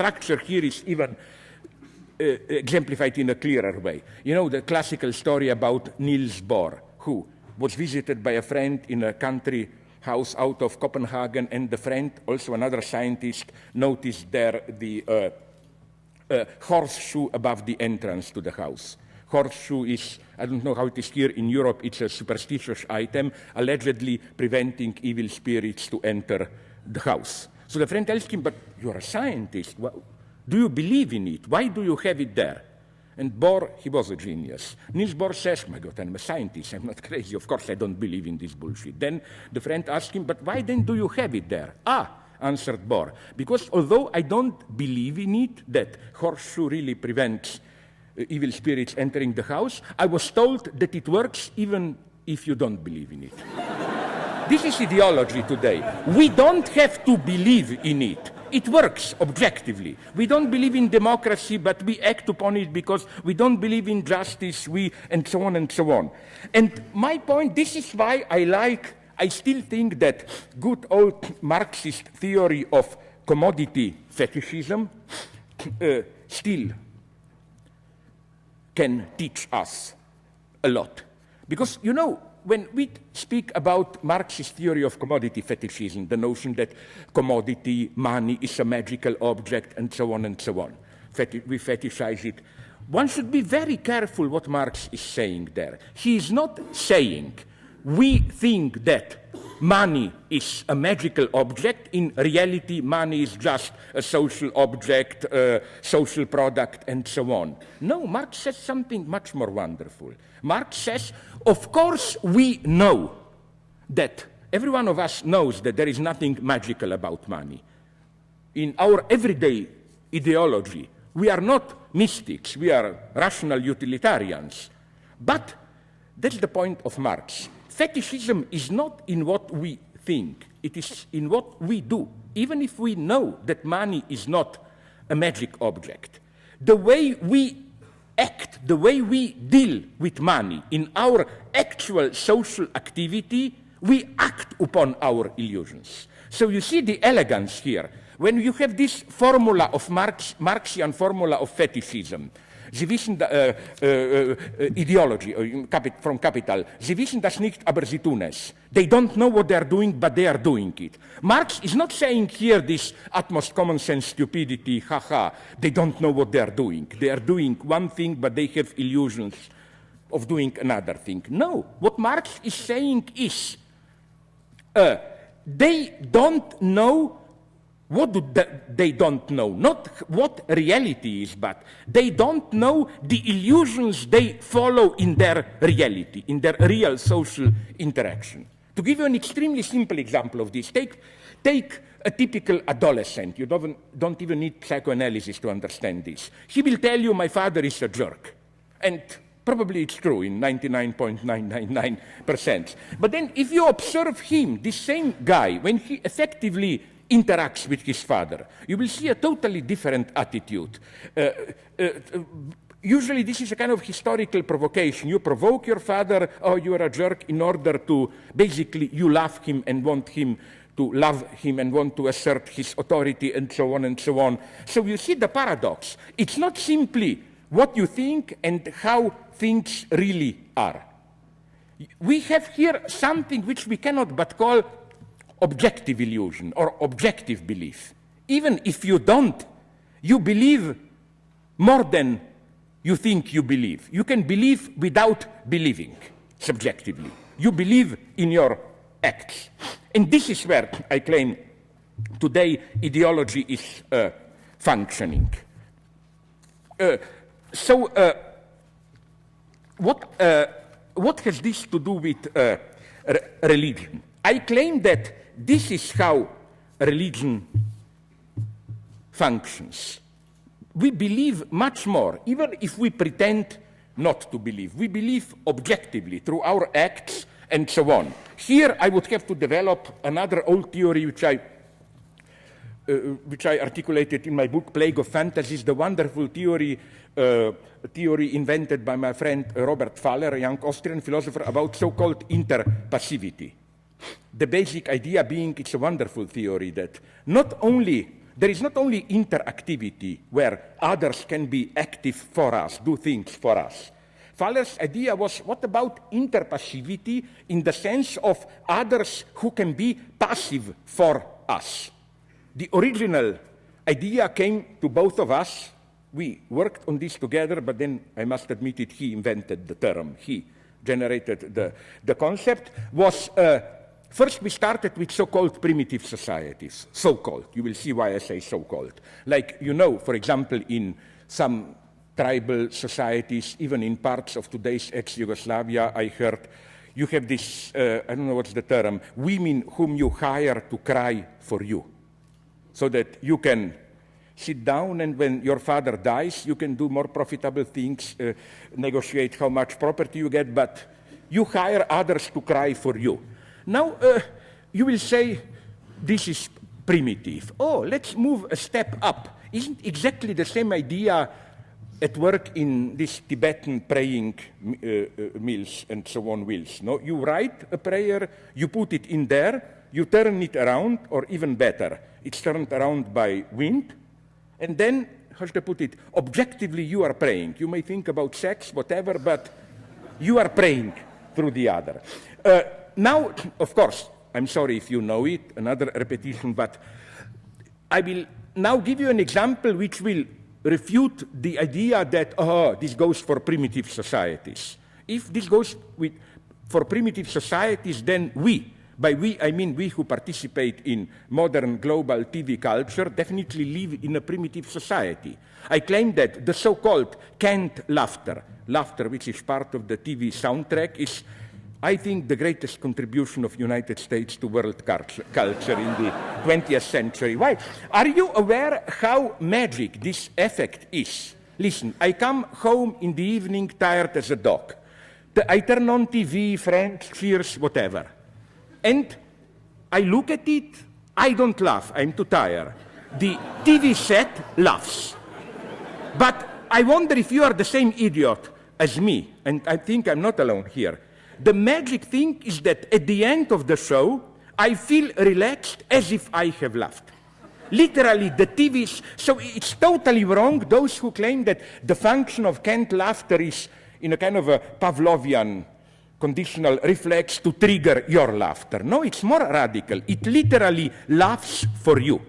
structure here is even exemplified in a clearer way. You know the classical story about Niels Bohr, who was visited by a friend in a country house out of Copenhagen, and the friend, also another scientist, noticed there the horseshoe above the entrance to the house. Horseshoe is, I don't know how it is here in Europe, it's a superstitious item, allegedly preventing evil spirits to enter the house. So the friend asked him, but you're a scientist. Do you believe in it? Why do you have it there? And Bohr, he was a genius. Niels Bohr says, my God, I'm a scientist, I'm not crazy. Of course I don't believe in this bullshit. Then the friend asked him, but why then do you have it there? Answered Bohr, because although I don't believe in it, that horseshoe really prevents evil spirits entering the house, I was told that it works even if you don't believe in it. This is ideology today. We don't have to believe in it. It works objectively. We don't believe in democracy, but we act upon it because we don't believe in justice, and so on and so on. And my point, this is why I still think that good old Marxist theory of commodity fetishism still can teach us a lot. Because, you know, when we speak about Marxist theory of commodity fetishism, the notion that commodity, money, is a magical object, and so on and so on, we fetishize it, one should be very careful what Marx is saying there. He is not saying we think that money is a magical object. In reality, money is just a social object, a social product, and so on. No, Marx says something much more wonderful. Marx says, of course we know that every one of us knows that there is nothing magical about money. In our everyday ideology, we are not mystics, we are rational utilitarians. But that's the point of Marx. Fetishism is not in what we think, it is in what we do. Even if we know that money is not a magic object, the way we act, the way we deal with money in our actual social activity, we act upon our illusions. So you see the elegance here. When you have this formula of Marxian formula of fetishism, Sie wissen, ideology from Capital, Sie wissen das nicht, aber sie tun es. They don't know what they are doing, but they are doing it. Marx is not saying here this utmost common sense stupidity, haha, they don't know what they are doing. They are doing one thing, but they have illusions of doing another thing. No, what Marx is saying is, they don't know. What do they don't know? Not what reality is, but they don't know the illusions they follow in their reality, in their real social interaction. To give you an extremely simple example of this, take a typical adolescent. You don't even need psychoanalysis to understand this. He will tell you, my father is a jerk. And probably it's true in 99.999%. But then if you observe him, this same guy, when he effectively interacts with his father, you will see a totally different attitude. Usually this is a kind of historical provocation. You provoke your father, oh, you are a jerk, in order to, basically, you love him and want him to love him and want to assert his authority and so on and so on. So you see the paradox. It's not simply what you think and how things really are. We have here something which we cannot but call objective illusion or objective belief. Even if you don't, you believe more than you think you believe. You can believe without believing, subjectively. You believe in your acts. And this is where I claim today ideology is functioning. What has this to do with religion? I claim that this is how religion functions. We believe much more, even if we pretend not to believe. We believe objectively through our acts and so on. Here I would have to develop another old theory which I articulated in my book, Plague of Fantasies, the wonderful theory invented by my friend Robert Faller, a young Austrian philosopher, about so-called interpassivity. The basic idea being, it's a wonderful theory, that not only there is not only interactivity, where others can be active for us, do things for us. Faller's idea was, what about interpassivity in the sense of others who can be passive for us? The original idea came to both of us. We worked on this together, but then I must admit it, he invented the term. He generated the concept. First, we started with so-called primitive societies. So-called. You will see why I say so-called. Like, you know, for example, in some tribal societies, even in parts of today's ex-Yugoslavia, I heard, you have this, I don't know what's the term, women whom you hire to cry for you. So that you can sit down, and when your father dies, you can do more profitable things, negotiate how much property you get, but you hire others to cry for you. Now, you will say, this is primitive. Oh, let's move a step up. Isn't exactly the same idea at work in these Tibetan praying mills and so on wills? No? You write a prayer, you put it in there, you turn it around, or even better, it's turned around by wind, and then, how should I put it, objectively you are praying. You may think about sex, whatever, but you are praying through the other. Now, of course, I'm sorry if you know it, another repetition, but I will now give you an example which will refute the idea that, this goes for primitive societies. If this goes for primitive societies, then we, by we I mean we who participate in modern global TV culture, definitely live in a primitive society. I claim that the so-called canned laughter which is part of the TV soundtrack, is, I think, the greatest contribution of United States to world culture in the 20th century. Why? Are you aware how magic this effect is? Listen, I come home in the evening tired as a dog. I turn on TV, Friends, Cheers, whatever. And I look at it, I don't laugh, I'm too tired. The TV set laughs. But I wonder if you are the same idiot as me, and I think I'm not alone here. The magic thing is that at the end of the show, I feel relaxed as if I have laughed. Literally, the TV's, so it's totally wrong, those who claim that the function of canned laughter is in a kind of a Pavlovian conditional reflex to trigger your laughter. No, it's more radical. It literally laughs for you.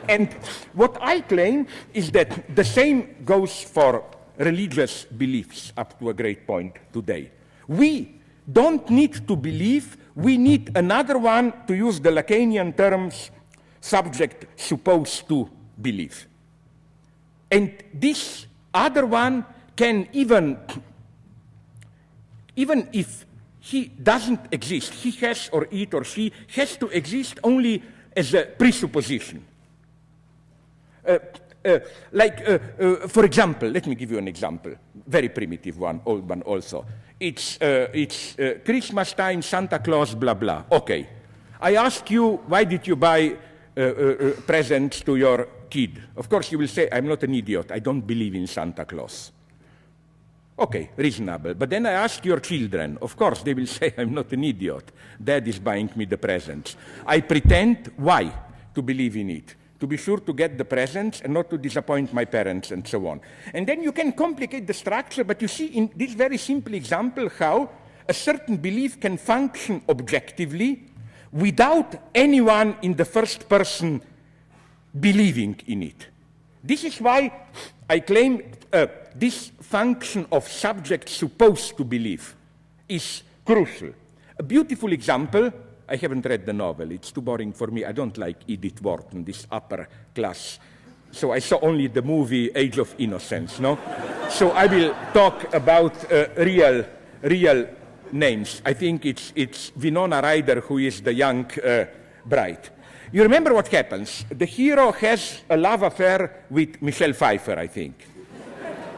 And what I claim is that the same goes for religious beliefs up to a great point today. We don't need to believe, we need another one, to use the Lacanian terms, subject supposed to believe. And this other one can even if he doesn't exist, he has, or it or she has to exist only as a presupposition. For example, let me give you an example, very primitive one, old one also. It's Christmas time, Santa Claus, blah, blah. Okay. I ask you, why did you buy presents to your kid? Of course, you will say, I'm not an idiot. I don't believe in Santa Claus. Okay, reasonable. But then I ask your children. Of course, they will say, I'm not an idiot. Dad is buying me the presents. I pretend, why, to believe in it? To be sure to get the presents and not to disappoint my parents and so on. And then you can complicate the structure, but you see in this very simple example how a certain belief can function objectively without anyone in the first person believing in it. This is why I claim this function of subject supposed to believe is crucial. A beautiful example, I haven't read the novel, it's too boring for me, I don't like Edith Wharton, this upper class. So I saw only the movie Age of Innocence, no? So I will talk about real names. I think it's Winona Ryder who is the young bride. You remember what happens? The hero has a love affair with Michelle Pfeiffer, I think.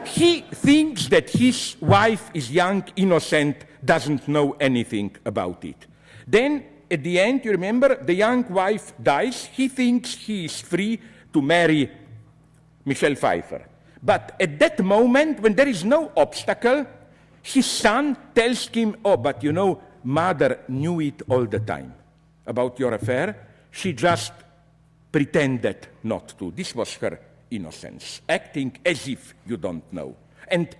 He thinks that his wife is young, innocent, doesn't know anything about it. Then, at the end, you remember, the young wife dies. He thinks he is free to marry Michelle Pfeiffer. But at that moment, when there is no obstacle, his son tells him, oh, but you know, mother knew it all the time about your affair. She just pretended not to. This was her innocence, acting as if you don't know. And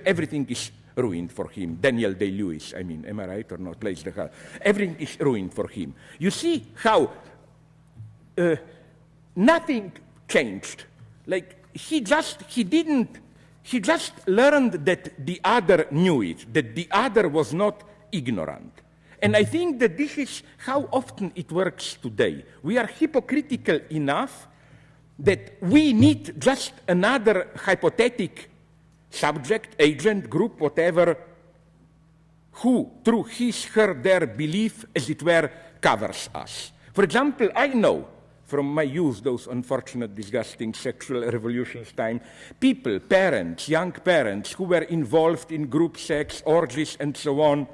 everything is ruined for him. Daniel Day-Lewis, I mean, am I right or not? Plays the whole. Everything is ruined for him. You see how nothing changed. Like, he just learned that the other knew it, that the other was not ignorant. And I think that this is how often it works today. We are hypocritical enough that we need just another hypothetical subject, agent, group, whatever, who, through his, her, their belief, as it were, covers us. For example, I know from my youth, those unfortunate, disgusting sexual revolutions time, people, parents, young parents, who were involved in group sex, orgies, and so on,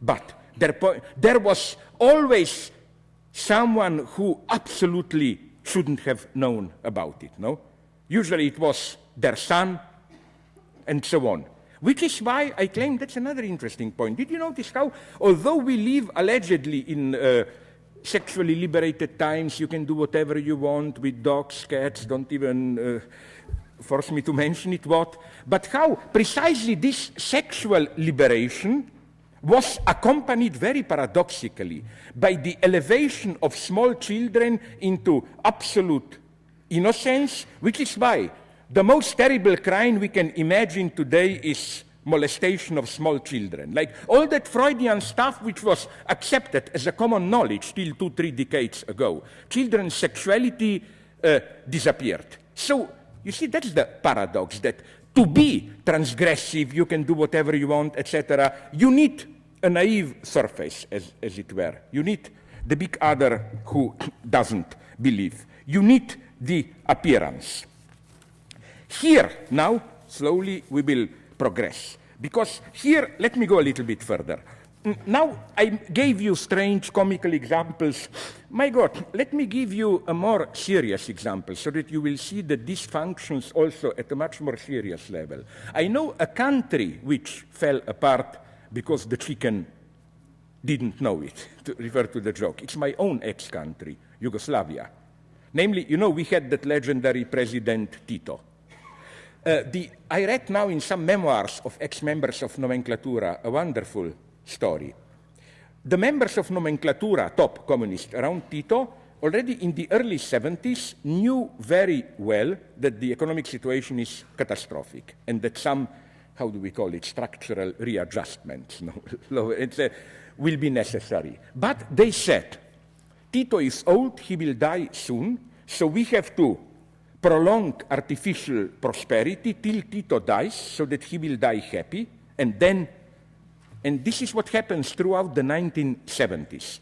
but there was always someone who absolutely shouldn't have known about it, no? Usually it was their son, and so on. Which is why I claim that's another interesting point. Did you notice how, although we live allegedly in sexually liberated times, you can do whatever you want with dogs, cats, don't even force me to mention it what, but how precisely this sexual liberation was accompanied very paradoxically by the elevation of small children into absolute innocence, which is why the most terrible crime we can imagine today is molestation of small children. Like all that Freudian stuff which was accepted as a common knowledge till 2-3 decades ago. Children's sexuality disappeared. So, you see, that's the paradox, that to be transgressive, you can do whatever you want, etc. You need a naive surface, as it were. You need the big other who doesn't believe. You need the appearance. Here, now, slowly we will progress. Because here, let me go a little bit further. Now, I gave you strange, comical examples. My God, let me give you a more serious example so that you will see that this functions also at a much more serious level. I know a country which fell apart because the chicken didn't know it, to refer to the joke. It's my own ex-country, Yugoslavia. Namely, you know, we had that legendary President Tito. I read now in some memoirs of ex-members of Nomenklatura a wonderful story. The members of Nomenklatura, top communists around Tito, already in the early 70s knew very well that the economic situation is catastrophic and that some, how do we call it, structural readjustments will be necessary. But they said, Tito is old, he will die soon, so we have to prolong artificial prosperity till Tito dies so that he will die happy, and this is what happens throughout the 1970s.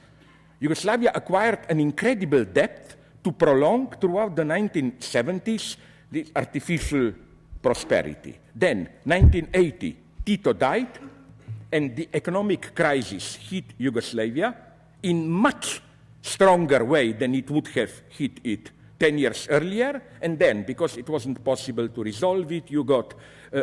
Yugoslavia acquired an incredible debt to prolong throughout the 1970s the artificial prosperity. Then, 1980, Tito died, and the economic crisis hit Yugoslavia in much stronger way than it would have hit it 10 years earlier, and then, because it wasn't possible to resolve it, you got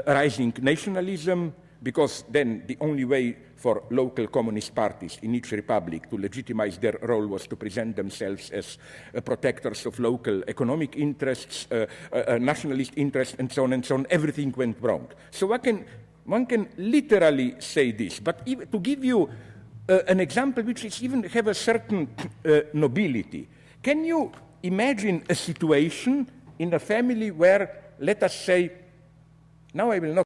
rising nationalism, because then the only way for local communist parties in each republic to legitimize their role was to present themselves as protectors of local economic interests, nationalist interests, and so on and so on. Everything went wrong. So one can literally say this, but to give you an example which is even have a certain nobility, can you imagine a situation in a family where, let us say, now I will not